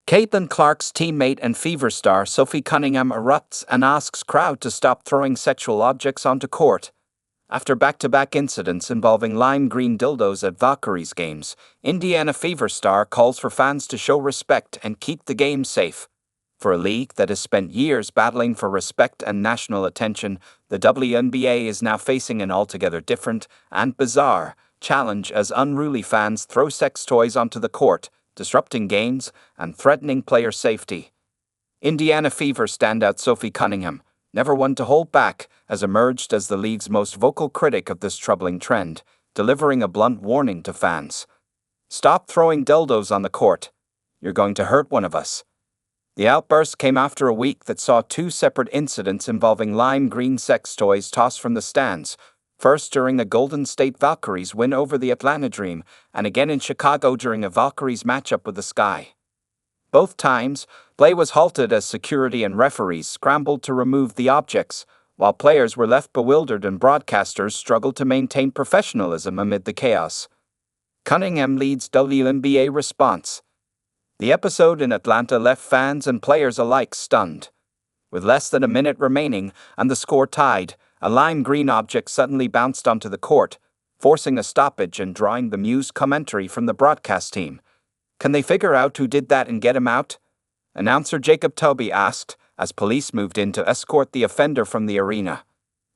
Caitlin Clark's teammate and Fever star Sophie Cunningham erupts and asks crowd to stop throwing sexual objects onto court. After back-to-back incidents involving lime green dildos at Valkyries games, Indiana Fever star calls for fans to show respect and keep the game safe. For a league that has spent years battling for respect and national attention, the WNBA is now facing an altogether different and bizarre challenge as unruly fans throw sex toys onto the court, disrupting games and threatening player safety. Indiana Fever standout Sophie Cunningham, never one to hold back, has emerged as the league's most vocal critic of this troubling trend, delivering a blunt warning to fans. "Stop throwing dildos on the court. You're going to hurt one of us." The outburst came after a week that saw two separate incidents involving lime green sex toys tossed from the stands, first during the Golden State Valkyries win over the Atlanta Dream, and again in Chicago during a Valkyries matchup with the Sky. Both times, play was halted as security and referees scrambled to remove the objects, while players were left bewildered and broadcasters struggled to maintain professionalism amid the chaos. Cunningham leads WNBA response. The episode in Atlanta left fans and players alike stunned. With less than a minute remaining and the score tied, a lime green object suddenly bounced onto the court, forcing a stoppage and drawing bemused commentary from the broadcast team. "Can they figure out who did that and get him out?" Announcer Jacob Toby asked, as police moved in to escort the offender from the arena.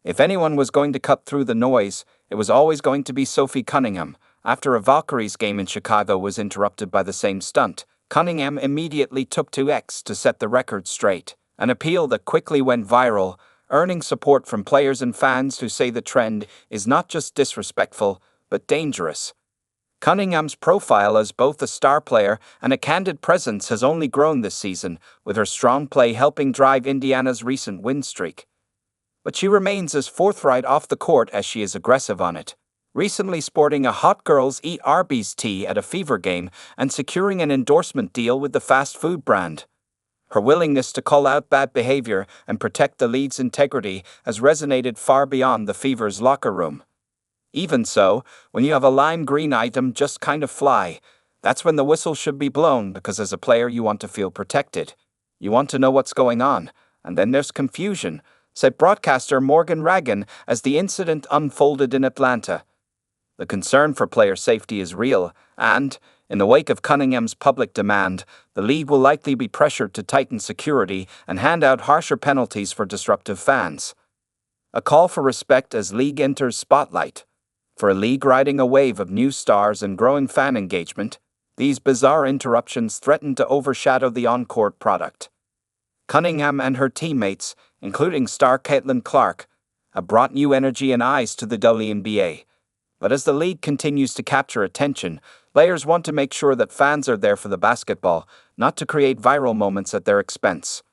If anyone was going to cut through the noise, it was always going to be Sophie Cunningham. After a Valkyries game in Chicago was interrupted by the same stunt, Cunningham immediately took to X to set the record straight, an appeal that quickly went viral, earning support from players and fans who say the trend is not just disrespectful, but dangerous. Cunningham's profile as both a star player and a candid presence has only grown this season, with her strong play helping drive Indiana's recent win streak. But she remains as forthright off the court as she is aggressive on it, recently sporting a Hot Girls Eat Arby's tee at a Fever game and securing an endorsement deal with the fast food brand. Her willingness to call out bad behavior and protect the league's integrity has resonated far beyond the Fever's locker room. Even so, when you have a lime green item just kind of fly, that's when the whistle should be blown, because as a player you want to feel protected. You want to know what's going on, and then there's confusion, said broadcaster Morgan Ragan as the incident unfolded in Atlanta. The concern for player safety is real, and, in the wake of Cunningham's public demand, the league will likely be pressured to tighten security and hand out harsher penalties for disruptive fans. A call for respect as league enters spotlight. For a league riding a wave of new stars and growing fan engagement, these bizarre interruptions threaten to overshadow the on-court product. Cunningham and her teammates, including star Caitlin Clark, have brought new energy and eyes to the WNBA. But as the league continues to capture attention, players want to make sure that fans are there for the basketball, not to create viral moments at their expense.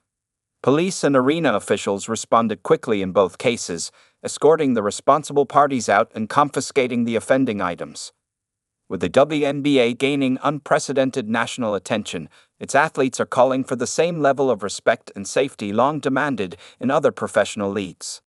Police and arena officials responded quickly in both cases, escorting the responsible parties out and confiscating the offending items. With the WNBA gaining unprecedented national attention, its athletes are calling for the same level of respect and safety long demanded in other professional leagues.